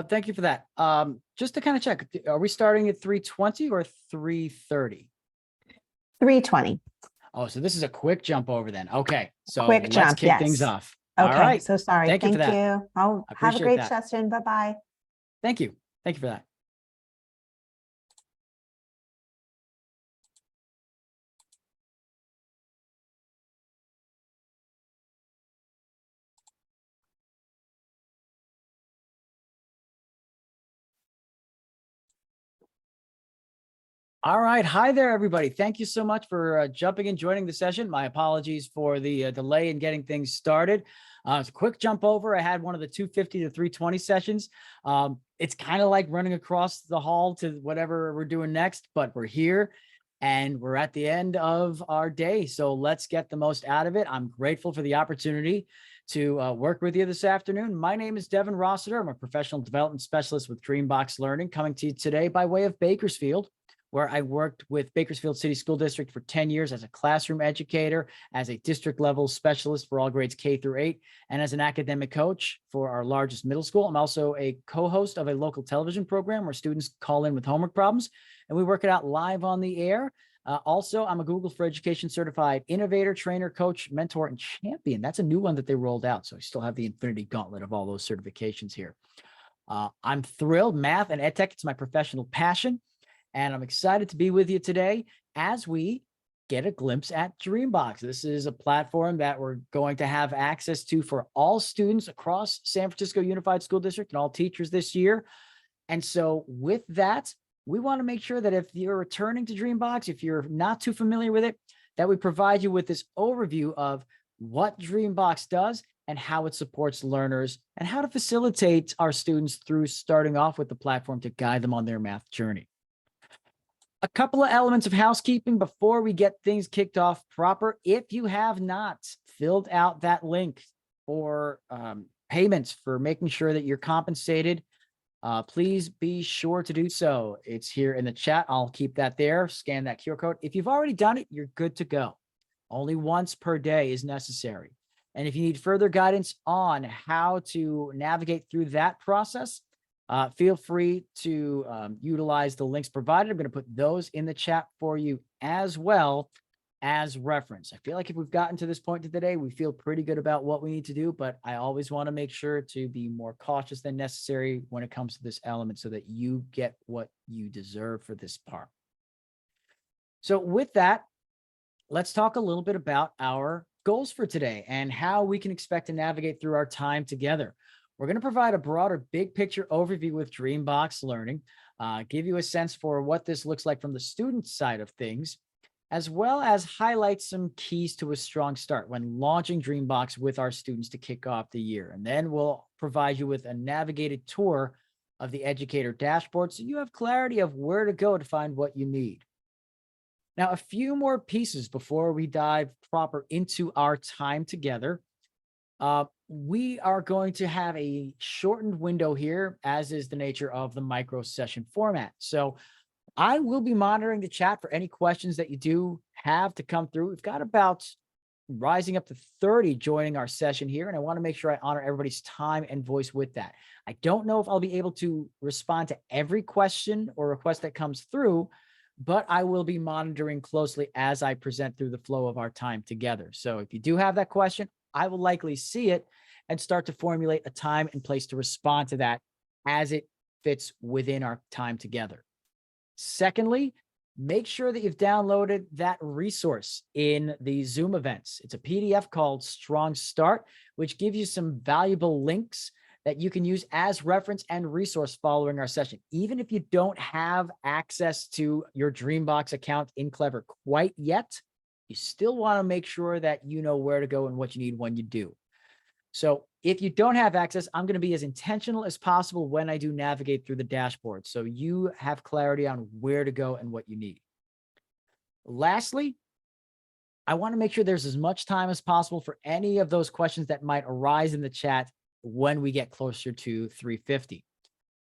Thank you for that. Just to kind of check, are we starting at 3:20 or 3:30? 3:20. Oh, so this is a quick jump over then. Okay, so Quick let's jump. kick things Yes. off. All Okay. right. So sorry. Thank you for Thank that. you. Oh, I have a appreciate great that. session. Bye-bye. Thank you. Thank you for that. All right. Hi there, everybody. Thank you so much for jumping and joining the session. My apologies for the delay in getting things started. It's a quick jump over. I had one of the 250 to 320 sessions. It's kind of like running across the hall to whatever we're doing next, but we're here and we're at the end of our day. So let's get the most out of it. I'm grateful for the opportunity to work with you this afternoon. My name is Devin Rossiter. I'm a professional development specialist with DreamBox Learning, coming to you today by way of Bakersfield, where I worked with Bakersfield City School District for 10 years as a classroom educator, as a district level specialist for all grades K through 8, and as an academic coach for our largest middle school. I'm also a co-host of a local television program where students call in with homework problems, and we work it out live on the air. Also, I'm a Google for Education certified innovator, trainer, coach, mentor, and champion. That's a new one that they rolled out. So I still have the infinity gauntlet of all those certifications here. I'm thrilled. Math and EdTech, it's my professional passion. And I'm excited to be with you today as we get a glimpse at DreamBox. This is a platform that we're going to have access to for all students across San Francisco Unified School District and all teachers this year. And so with that, we want to make sure that if you're returning to DreamBox, if you're not too familiar with it, that we provide you with this overview of what DreamBox does and how it supports learners and how to facilitate our students through starting off with the platform to guide them on their math journey. A couple of elements of housekeeping before we get things kicked off proper. If you have not filled out that link for payments for making sure that you're compensated, please be sure to do so. It's here in the chat. I'll keep that there. Scan that QR code. If you've already done it, you're good to go. Only once per day is necessary. And if you need further guidance on how to navigate through that process, feel free to utilize the links provided. I'm going to put those in the chat for you as well as reference. I feel like if we've gotten to this point today, we feel pretty good about what we need to do, but I always want to make sure to be more cautious than necessary when it comes to this element so that you get what you deserve for this part. So with that, let's talk a little bit about our goals for today and how we can expect to navigate through our time together. We're going to provide a broader big picture overview with DreamBox Learning, give you a sense for what this looks like from the student side of things, as well as highlight some keys to a strong start when launching DreamBox with our students to kick off the year. And then we'll provide you with a navigated tour of the Educator dashboard so you have clarity of where to go to find what you need. Now, a few more pieces before we dive proper into our time together. We are going to have a shortened window here, as is the nature of the micro session format. So I will be monitoring the chat for any questions that you do have to come through. We've got about rising up to 30 joining our session here, and I want to make sure I honor everybody's time and voice with that. I don't know if I'll be able to respond to every question or request that comes through, but I will be monitoring closely as I present through the flow of our time together. So if you do have that question, I will likely see it and start to formulate a time and place to respond to that as it fits within our time together. Secondly, make sure that you've downloaded that resource in the Zoom events. It's a PDF called Strong Start, which gives you some valuable links that you can use as reference and resource following our session. Even if you don't have access to your DreamBox account in Clever quite yet, you still want to make sure that you know where to go and what you need when you do. So if you don't have access, I'm going to be as intentional as possible when I do navigate through the dashboard, so you have clarity on where to go and what you need. Lastly, I want to make sure there's as much time as possible for any of those questions that might arise in the chat when we get closer to 3:50.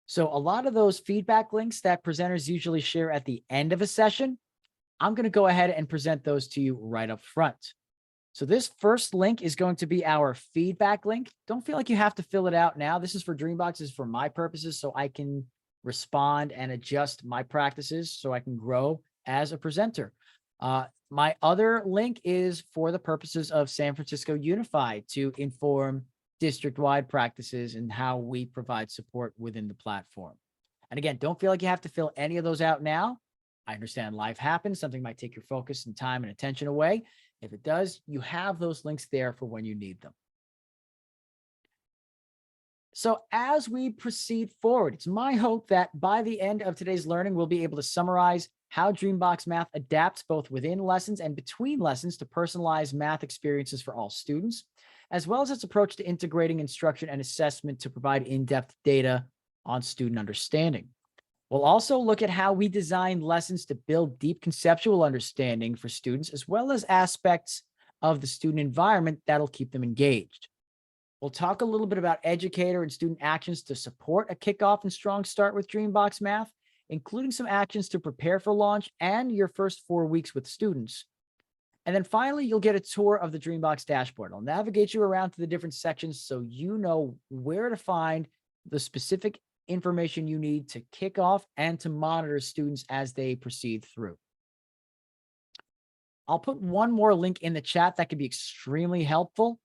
So a lot of those feedback links that presenters usually share at the end of a session, I'm going to go ahead and present those to you right up front. So this first link is going to be our feedback link. Don't feel like you have to fill it out now. This is for DreamBox, this is for my purposes, so I can respond and adjust my practices so I can grow as a presenter. My other link is for the purposes of San Francisco Unified to inform district-wide practices and how we provide support within the platform. And again, don't feel like you have to fill any of those out now. I understand life happens. Something might take your focus and time and attention away. If it does, you have those links there for when you need them. So as we proceed forward, it's my hope that by the end of today's learning, we'll be able to summarize how DreamBox Math adapts both within lessons and between lessons to personalize math experiences for all students, as well as its approach to integrating instruction and assessment to provide in-depth data on student understanding. We'll also look at how we design lessons to build deep conceptual understanding for students, as well as aspects of the student environment that'll keep them engaged. We'll talk a little bit about Educator and student actions to support a kickoff and strong start with DreamBox Math, including some actions to prepare for launch and your first 4 weeks with students. And then finally, you'll get a tour of the DreamBox dashboard. I'll navigate you around to the different sections so you know where to find the specific information you need to kick off and to monitor students as they proceed through. I'll put one more link in the chat that can be extremely helpful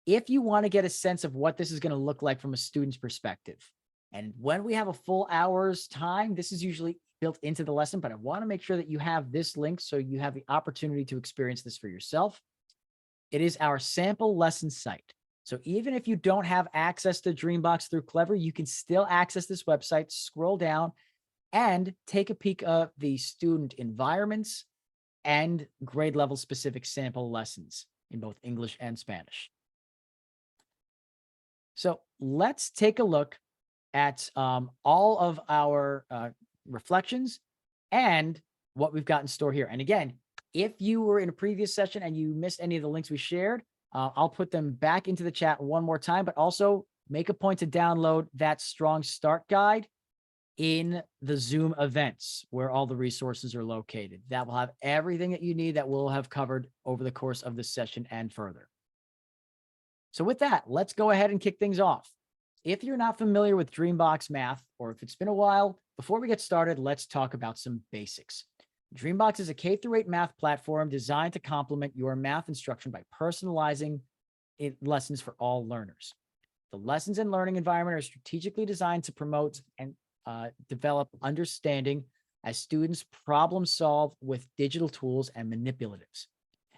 if you want to get a sense of what this is going to look like from a student's perspective. And when we have a full hour's time, this is usually built into the lesson, but I want to make sure that you have this link so you have the opportunity to experience this for yourself. It is our sample lesson site. So even if you don't have access to DreamBox through Clever, you can still access this website, scroll down, and take a peek of the student environments and grade level specific sample lessons in both English and Spanish. So let's take a look at all of our reflections and what we've got in store here. And again, if you were in a previous session and you missed any of the links we shared, I'll put them back into the chat one more time, but also make a point to download that Strong Start Guide in the Zoom events where all the resources are located. That will have everything that you need that we'll have covered over the course of this session and further. So with that, let's go ahead and kick things off. If you're not familiar with DreamBox Math, or if it's been a while, before we get started, let's talk about some basics. DreamBox is a K-8 math platform designed to complement your math instruction by personalizing lessons for all learners. The lessons and learning environment are strategically designed to promote and develop understanding as students problem solve with digital tools and manipulatives.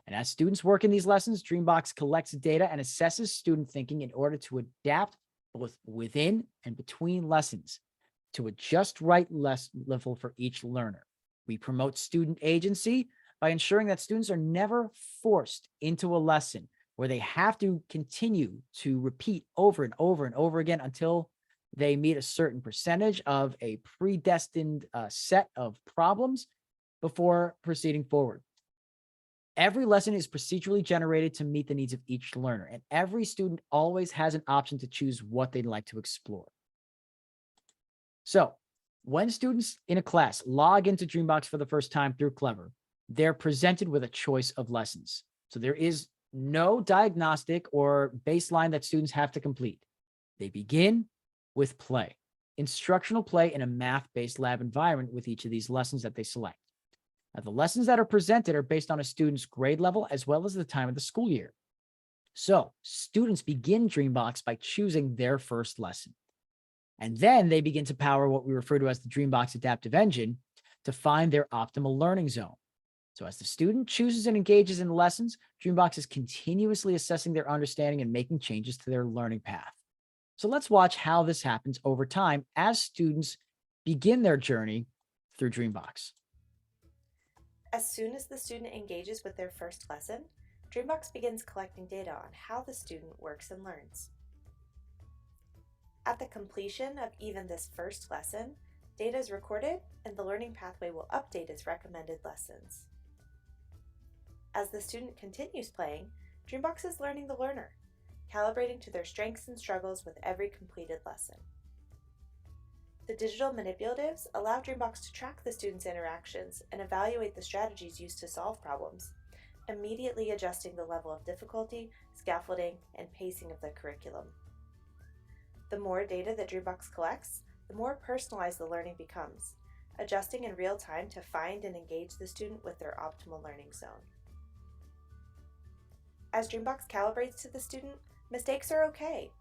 And as students work in these lessons, DreamBox collects data and assesses student thinking in order to adapt both within and between lessons to a just right level for each learner. We promote student agency by ensuring that students are never forced into a lesson where they have to continue to repeat over and over and over again until they meet a certain percentage of a predestined set of problems before proceeding forward. Every lesson is procedurally generated to meet the needs of each learner, and every student always has an option to choose what they'd like to explore. So when students in a class log into DreamBox for the first time through Clever, they're presented with a choice of lessons. So there is no diagnostic or baseline that students have to complete. They begin with play, instructional play in a math-based lab environment with each of these lessons that they select. Now, the lessons that are presented are based on a student's grade level as well as the time of the school year. So students begin DreamBox by choosing their first lesson. And then they begin to power what we refer to as the DreamBox Adaptive Engine to find their optimal learning zone. So as the student chooses and engages in the lessons, DreamBox is continuously assessing their understanding and making changes to their learning path. So let's watch how this happens over time as students begin their journey through DreamBox. As soon as the student engages with their first lesson, DreamBox begins collecting data on how the student works and learns. At the completion of even this first lesson, data is recorded and the learning pathway will update its recommended lessons. As the student continues playing, DreamBox is learning the learner, calibrating to their strengths and struggles with every completed lesson. The digital manipulatives allow DreamBox to track the student's interactions and evaluate the strategies used to solve problems, immediately adjusting the level of difficulty, scaffolding, and pacing of the curriculum. The more data that DreamBox collects, the more personalized the learning becomes, adjusting in real time to find and engage the student with their optimal learning zone. As DreamBox calibrates to the student, mistakes are okay.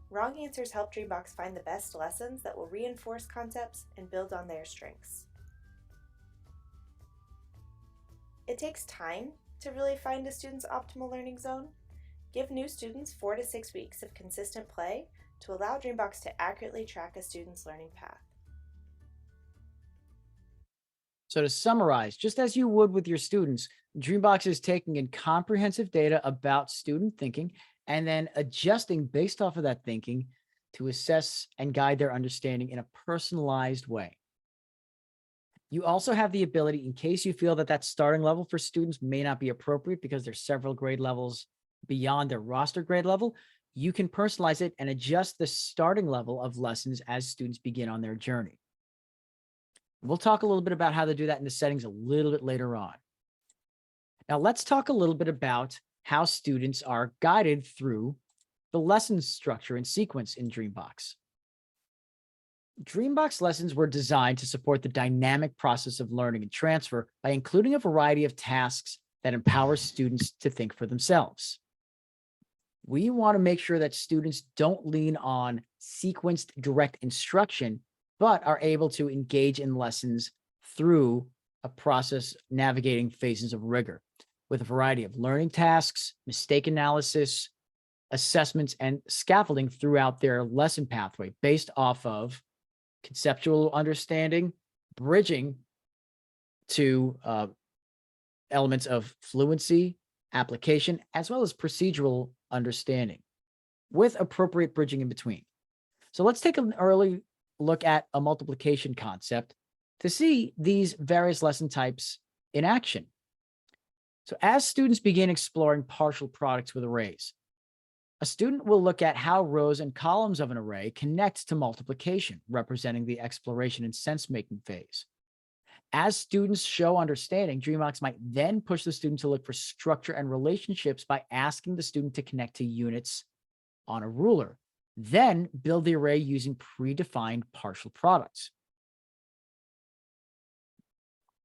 Wrong answers help DreamBox find the best lessons that will reinforce concepts and build on their strengths. It takes time to really find a student's optimal learning zone. Give new students 4 to 6 weeks of consistent play to allow DreamBox to accurately track a student's learning path. So to summarize, just as you would with your students, DreamBox is taking in comprehensive data about student thinking and then adjusting based off of that thinking to assess and guide their understanding in a personalized way. You also have the ability, in case you feel that that starting level for students may not be appropriate because there's several grade levels beyond their roster grade level, you can personalize it and adjust the starting level of lessons as students begin on their journey. We'll talk a little bit about how to do that in the settings a little bit later on. Now, let's talk a little bit about how students are guided through the lesson structure and sequence in DreamBox. DreamBox lessons were designed to support the dynamic process of learning and transfer by including a variety of tasks that empower students to think for themselves. We want to make sure that students don't lean on sequenced direct instruction, but are able to engage in lessons through a process navigating phases of rigor with a variety of learning tasks, mistake analysis, assessments, and scaffolding throughout their lesson pathway based off of conceptual understanding, bridging to elements of fluency, application, as well as procedural understanding with appropriate bridging in between. So let's take an early look at a multiplication concept to see these various lesson types in action. So as students begin exploring partial products with arrays, a student will look at how rows and columns of an array connect to multiplication, representing the exploration and sense-making phase. As students show understanding, DreamBox might then push the student to look for structure and relationships by asking the student to connect to units on a ruler, then build the array using predefined partial products.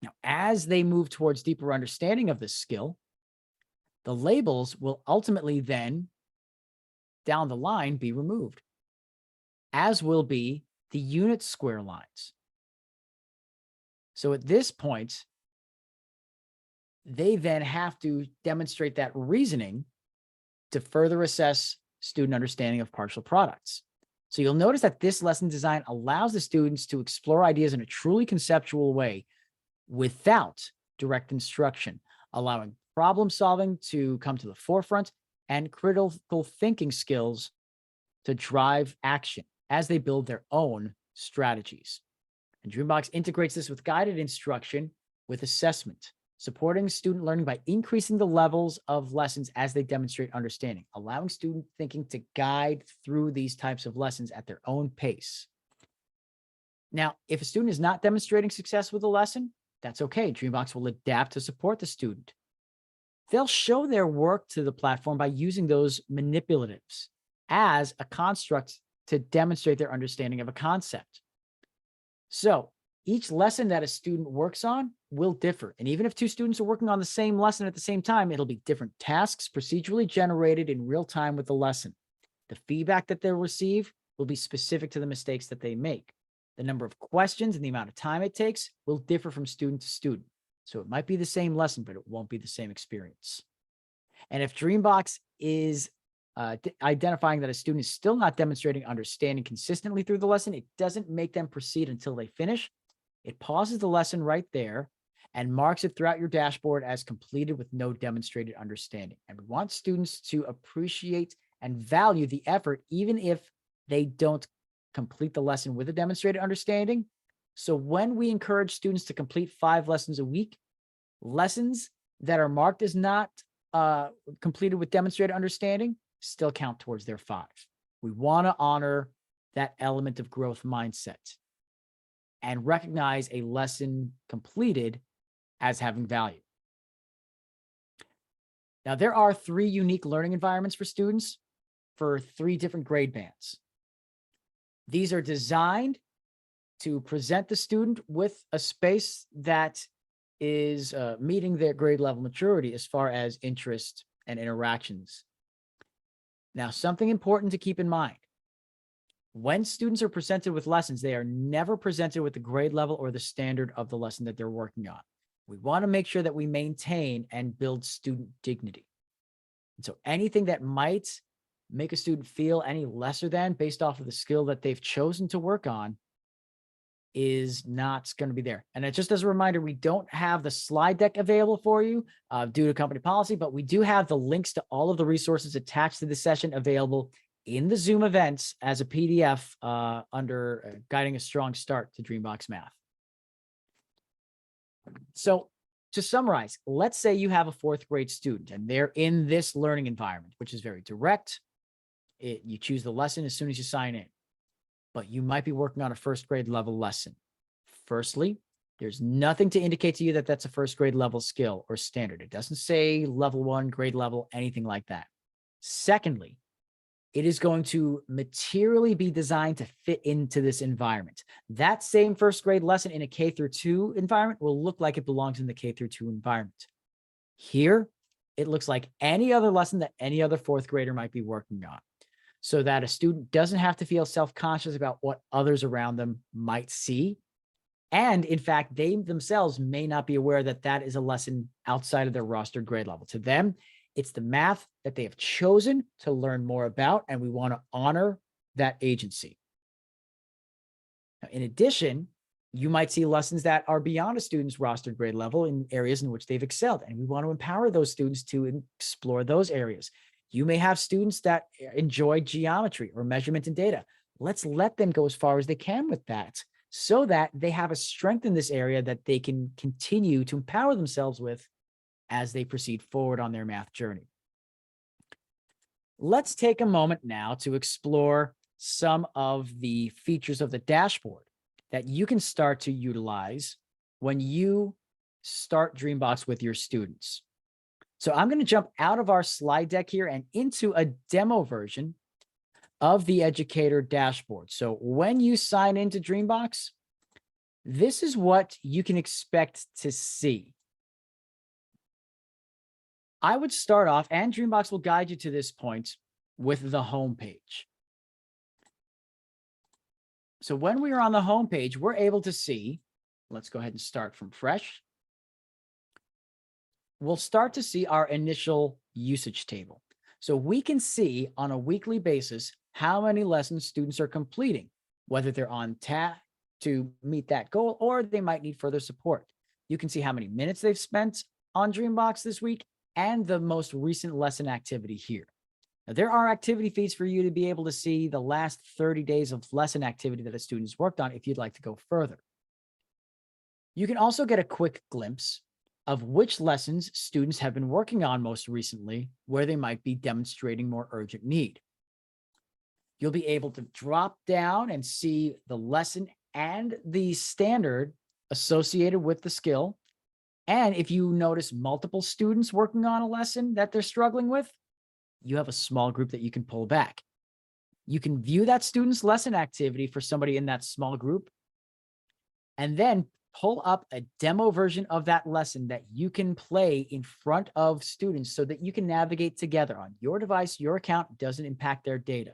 Now, as they move towards deeper understanding of this skill, the labels will ultimately then, down the line, be removed, as will be the unit square lines. So at this point, they then have to demonstrate that reasoning to further assess student understanding of partial products. So you'll notice that this lesson design allows the students to explore ideas in a truly conceptual way without direct instruction, allowing problem solving to come to the forefront and critical thinking skills to drive action as they build their own strategies. And DreamBox integrates this with guided instruction with assessment, supporting student learning by increasing the levels of lessons as they demonstrate understanding, allowing student thinking to guide through these types of lessons at their own pace. Now, if a student is not demonstrating success with a lesson, that's okay. DreamBox will adapt to support the student. They'll show their work to the platform by using those manipulatives as a construct to demonstrate their understanding of a concept. So each lesson that a student works on will differ. And even if two students are working on the same lesson at the same time, it'll be different tasks procedurally generated in real time with the lesson. The feedback that they'll receive will be specific to the mistakes that they make. The number of questions and the amount of time it takes will differ from student to student. So it might be the same lesson, but it won't be the same experience. And if DreamBox is identifying that a student is still not demonstrating understanding consistently through the lesson, it doesn't make them proceed until they finish. It pauses the lesson right there and marks it throughout your dashboard as completed with no demonstrated understanding. And we want students to appreciate and value the effort, even if they don't complete the lesson with a demonstrated understanding. So when we encourage students to complete 5 lessons a week, lessons that are marked as not completed with demonstrated understanding still count towards their 5. We want to honor that element of growth mindset and recognize a lesson completed as having value. Now, there are 3 unique learning environments for students for 3 different grade bands. These are designed to present the student with a space that is meeting their grade level maturity as far as interest and interactions. Now, something important to keep in mind. When students are presented with lessons, they are never presented with the grade level or the standard of the lesson that they're working on. We want to make sure that we maintain and build student dignity. And so anything that might make a student feel any lesser than based off of the skill that they've chosen to work on is not going to be there. And just as a reminder, we don't have the slide deck available for you due to company policy, but we do have the links to all of the resources attached to the session available in the Zoom events as a PDF under Guiding a Strong Start to DreamBox Math. So to summarize, let's say you have a 4th grade student and they're in this learning environment, which is very direct. You choose the lesson as soon as you sign in, but you might be working on a 1st grade level lesson. Firstly, there's nothing to indicate to you that that's a 1st grade level skill or standard. It doesn't say level 1, grade level, anything like that. Secondly, it is going to materially be designed to fit into this environment. That same 1st grade lesson in a K through 2 environment will look like it belongs in the K through 2 environment. Here, it looks like any other lesson that any other 4th grader might be working on, so that a student doesn't have to feel self-conscious about what others around them might see. And in fact, they themselves may not be aware that that is a lesson outside of their rostered grade level. To them, it's the math that they have chosen to learn more about, and we want to honor that agency. Now, in addition, you might see lessons that are beyond a student's rostered grade level in areas in which they've excelled, and we want to empower those students to explore those areas. You may have students that enjoy geometry or measurement and data. Let's let them go as far as they can with that so that they have a strength in this area that they can continue to empower themselves with as they proceed forward on their math journey. Let's take a moment now to explore some of the features of the dashboard that you can start to utilize when you start DreamBox with your students. So I'm going to jump out of our slide deck here and into a demo version of the Educator dashboard. So when you sign into DreamBox, this is what you can expect to see. I would start off, and DreamBox will guide you to this point, with the home page. So when we are on the home page, we're able to see, let's go ahead and start from fresh. We'll start to see our initial usage table. So we can see on a weekly basis how many lessons students are completing, whether they're on task to meet that goal or they might need further support. You can see how many minutes they've spent on DreamBox this week and the most recent lesson activity here. Now, there are activity feeds for you to be able to see the last 30 days of lesson activity that a student's worked on if you'd like to go further. You can also get a quick glimpse of which lessons students have been working on most recently, where they might be demonstrating more urgent need. You'll be able to drop down and see the lesson and the standard associated with the skill. And if you notice multiple students working on a lesson that they're struggling with, you have a small group that you can pull back. You can view that student's lesson activity for somebody in that small group, and then pull up a demo version of that lesson that you can play in front of students so that you can navigate together on your device. Your account doesn't impact their data.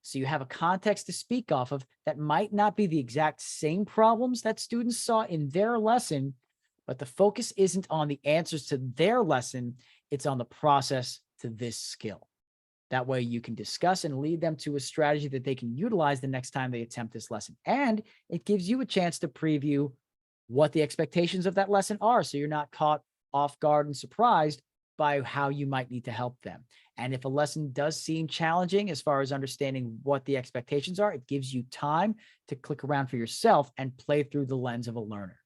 So you have a context to speak off of that might not be the exact same problems that students saw in their lesson, but the focus isn't on the answers to their lesson, it's on the process to this skill. That way you can discuss and lead them to a strategy that they can utilize the next time they attempt this lesson. And it gives you a chance to preview what the expectations of that lesson are, so you're not caught off guard and surprised by how you might need to help them. And if a lesson does seem challenging as far as understanding what the expectations are, it gives you time to click around for yourself and play through the lens of a learner.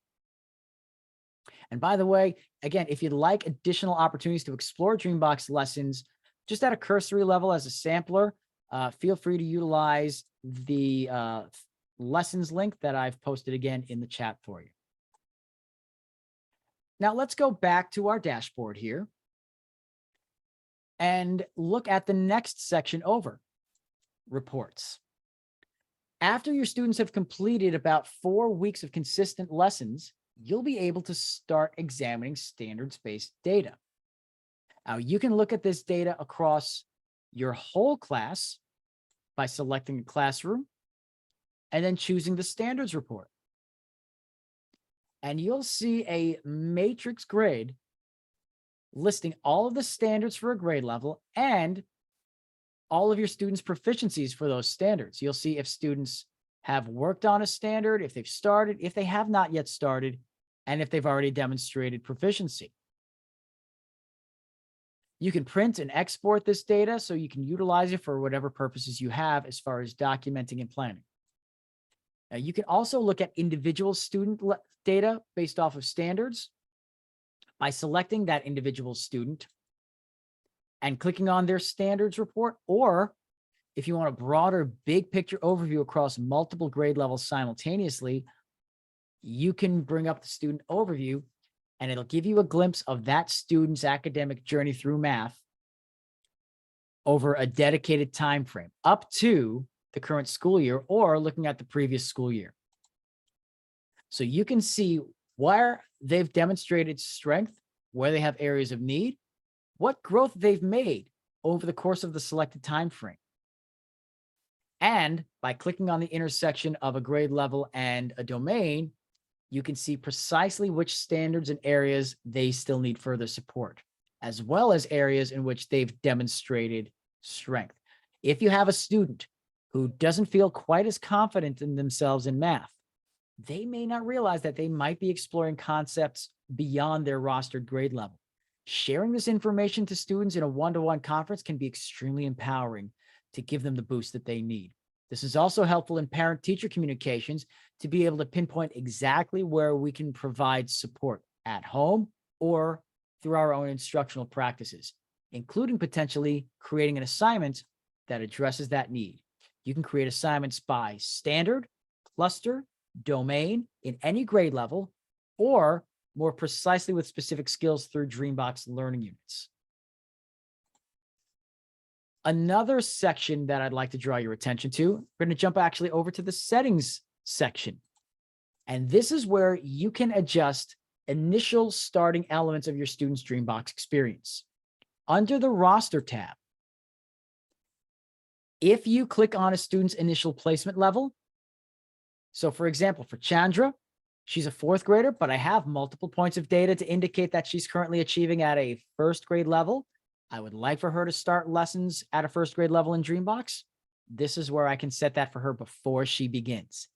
And by the way, again, if you'd like additional opportunities to explore DreamBox lessons, just at a cursory level as a sampler, feel free to utilize the lessons link that I've posted again in the chat for you. Now let's go back to our dashboard here. and look at the next section over, reports. After your students have completed about 4 weeks of consistent lessons, you'll be able to start examining standards-based data. Now, you can look at this data across your whole class by selecting a classroom and then choosing the standards report. And you'll see a matrix grid listing all of the standards for a grade level and all of your students' proficiencies for those standards. You'll see if students have worked on a standard, if they've started, if they have not yet started, and if they've already demonstrated proficiency. You can print and export this data so you can utilize it for whatever purposes you have as far as documenting and planning. Now, you can also look at individual student data based off of standards by selecting that individual student and clicking on their standards report, or if you want a broader big picture overview across multiple grade levels simultaneously, you can bring up the student overview and it'll give you a glimpse of that student's academic journey through math over a dedicated time frame up to the current school year or looking at the previous school year. So you can see where they've demonstrated strength, where they have areas of need, what growth they've made over the course of the selected time frame. And by clicking on the intersection of a grade level and a domain, you can see precisely which standards and areas they still need further support, as well as areas in which they've demonstrated strength. If you have a student who doesn't feel quite as confident in themselves in math, they may not realize that they might be exploring concepts beyond their rostered grade level. Sharing this information to students in a one-to-one conference can be extremely empowering to give them the boost that they need. This is also helpful in parent-teacher communications to be able to pinpoint exactly where we can provide support at home or through our own instructional practices, including potentially creating an assignment that addresses that need. You can create assignments by standard, cluster, domain in any grade level, or more precisely with specific skills through DreamBox learning units. Another section that I'd like to draw your attention to, we're going to jump actually over to the settings section. And this is where you can adjust initial starting elements of your student's DreamBox experience. Under the roster tab, if you click on a student's initial placement level, so for example, for Chandra, she's a 4th grader, but I have multiple points of data to indicate that she's currently achieving at a 1st grade level. I would like for her to start lessons at a 1st grade level in DreamBox. This is where I can set that for her before she begins.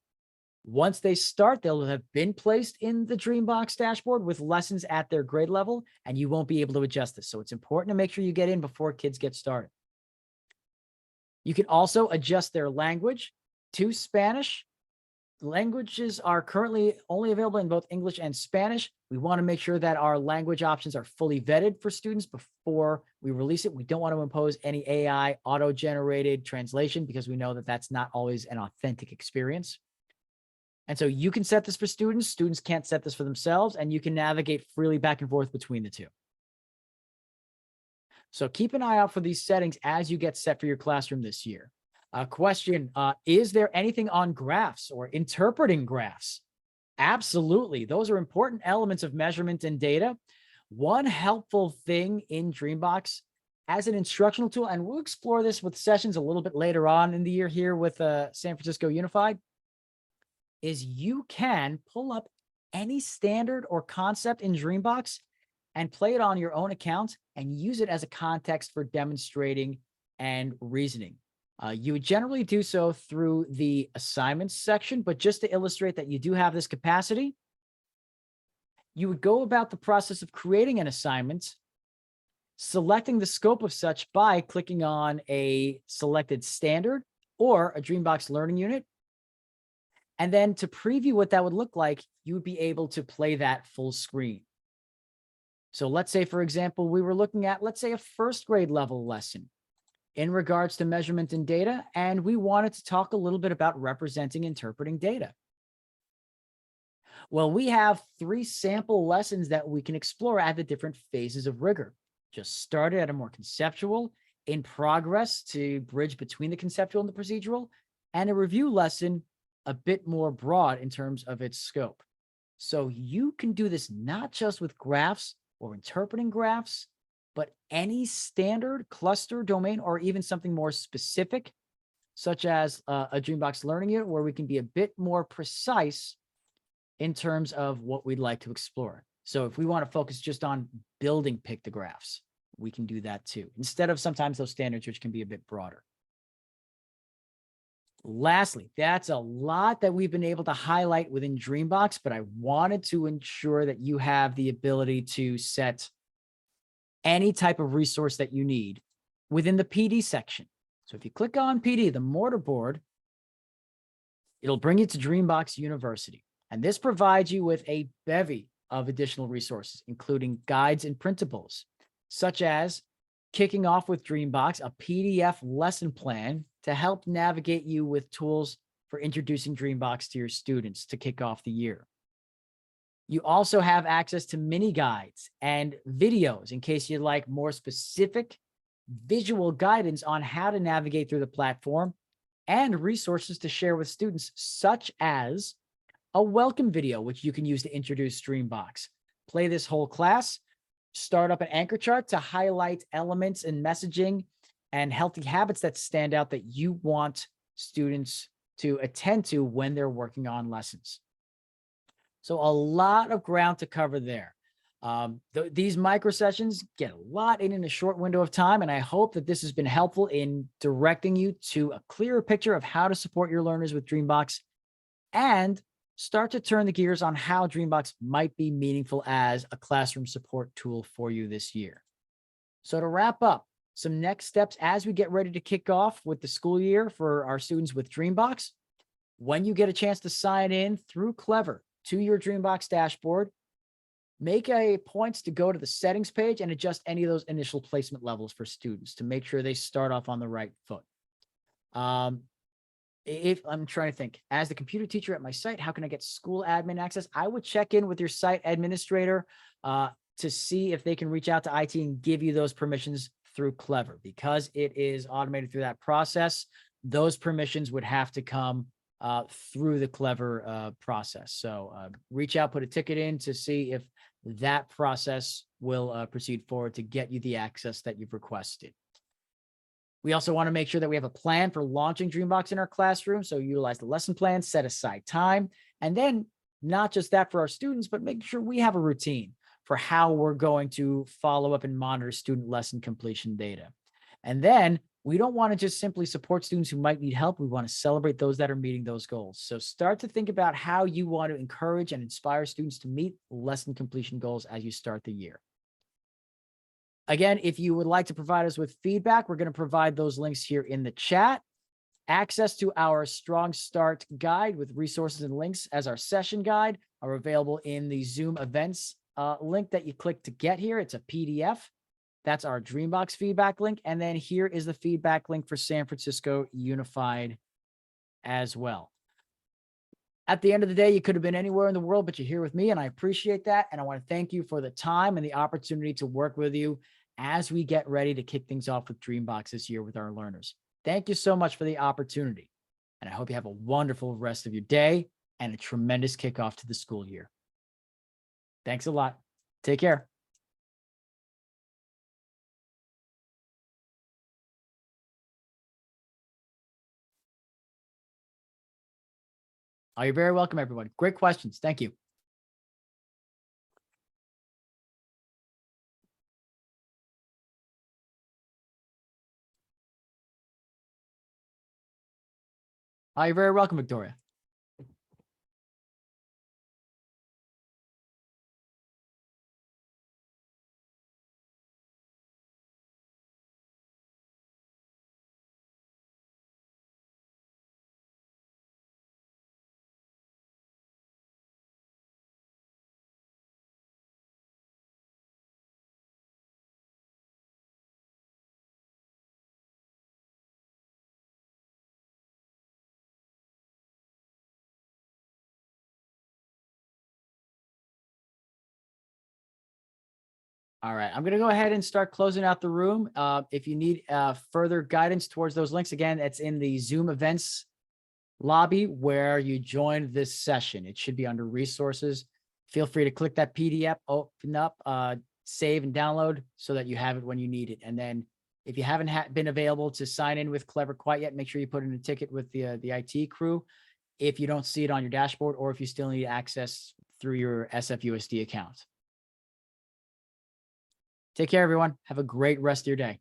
Once they start, they'll have been placed in the DreamBox dashboard with lessons at their grade level, and you won't be able to adjust this. So it's important to make sure you get in before kids get started. You can also adjust their language to Spanish. Languages are currently only available in both English and Spanish. We want to make sure that our language options are fully vetted for students before we release it. We don't want to impose any AI auto-generated translation because we know that that's not always an authentic experience. And so you can set this for students. Students can't set this for themselves, and you can navigate freely back and forth between the two. So keep an eye out for these settings as you get set for your classroom this year. Question, is there anything on graphs or interpreting graphs? Absolutely. Those are important elements of measurement and data. One helpful thing in DreamBox as an instructional tool, and we'll explore this with sessions a little bit later on in the year here with San Francisco Unified, is you can pull up any standard or concept in DreamBox and play it on your own account and use it as a context for demonstrating and reasoning. You would generally do so through the assignments section, but just to illustrate that you do have this capacity, you would go about the process of creating an assignment, selecting the scope of such by clicking on a selected standard or a DreamBox learning unit. And then to preview what that would look like, you would be able to play that full screen. So let's say, for example, we were looking at, let's say, a 1st grade level lesson in regards to measurement and data, and we wanted to talk a little bit about representing, interpreting data. Well, we have 3 sample lessons that we can explore at the different phases of rigor. Just start it at a more conceptual, in progress to bridge between the conceptual and the procedural, and a review lesson a bit more broad in terms of its scope. So you can do this not just with graphs or interpreting graphs, but any standard cluster domain or even something more specific, such as a DreamBox learning unit, where we can be a bit more precise in terms of what we'd like to explore. So if we want to focus just on building pictographs, we can do that too, instead of sometimes those standards, which can be a bit broader. Lastly, that's a lot that we've been able to highlight within DreamBox, but I wanted to ensure that you have the ability to set any type of resource that you need within the PD section. So if you click on PD, the mortarboard, it'll bring you to DreamBox University. And this provides you with a bevy of additional resources, including guides and printables, such as kicking off with DreamBox, a PDF lesson plan to help navigate you with tools for introducing DreamBox to your students to kick off the year. You also have access to mini guides and videos in case you'd like more specific visual guidance on how to navigate through the platform, and resources to share with students, such as a welcome video, which you can use to introduce DreamBox. Play this whole class, start up an anchor chart to highlight elements and messaging and healthy habits that stand out that you want students to attend to when they're working on lessons. So a lot of ground to cover there. These micro sessions get a lot in a short window of time, and I hope that this has been helpful in directing you to a clearer picture of how to support your learners with DreamBox and start to turn the gears on how DreamBox might be meaningful as a classroom support tool for you this year. So to wrap up, some next steps as we get ready to kick off with the school year for our students with DreamBox. When you get a chance to sign in through Clever to your DreamBox dashboard, make a point to go to the settings page and adjust any of those initial placement levels for students to make sure they start off on the right foot. If I'm trying to think, as the computer teacher at my site, how can I get school admin access? I would check in with your site administrator to see if they can reach out to IT and give you those permissions through Clever. Because it is automated through that process, those permissions would have to come through the Clever process. So reach out, put a ticket in to see if that process will proceed forward to get you the access that you've requested. We also want to make sure that we have a plan for launching DreamBox in our classroom. So utilize the lesson plan, set aside time, and then not just that for our students, but make sure we have a routine for how we're going to follow up and monitor student lesson completion data. And then we don't want to just simply support students who might need help. We want to celebrate those that are meeting those goals. So start to think about how you want to encourage and inspire students to meet lesson completion goals as you start the year. Again, if you would like to provide us with feedback, we're going to provide those links here in the chat. Access to our Strong Start guide with resources and links as our session guide are available in the Zoom events link that you click to get here. It's a PDF. That's our DreamBox feedback link. And then here is the feedback link for San Francisco Unified as well. At the end of the day, you could have been anywhere in the world, but you're here with me, and I appreciate that. And I want to thank you for the time and the opportunity to work with you as we get ready to kick things off with DreamBox this year with our learners. Thank you so much for the opportunity. And I hope you have a wonderful rest of your day and a tremendous kickoff to the school year. Thanks a lot. Take care. Oh, you're very welcome, everyone. Great questions. Thank you. Oh, you're very welcome, Victoria. All right, I'm going to go ahead and start closing out the room. If you need further guidance towards those links, again, that's in the Zoom events lobby where you joined this session. It should be under resources. Feel free to click that PDF, open up, save and download so that you have it when you need it. And then if you haven't been available to sign in with Clever quite yet, make sure you put in a ticket with the IT crew if you don't see it on your dashboard or if you still need access through your SFUSD account. Take care, everyone. Have a great rest of your day.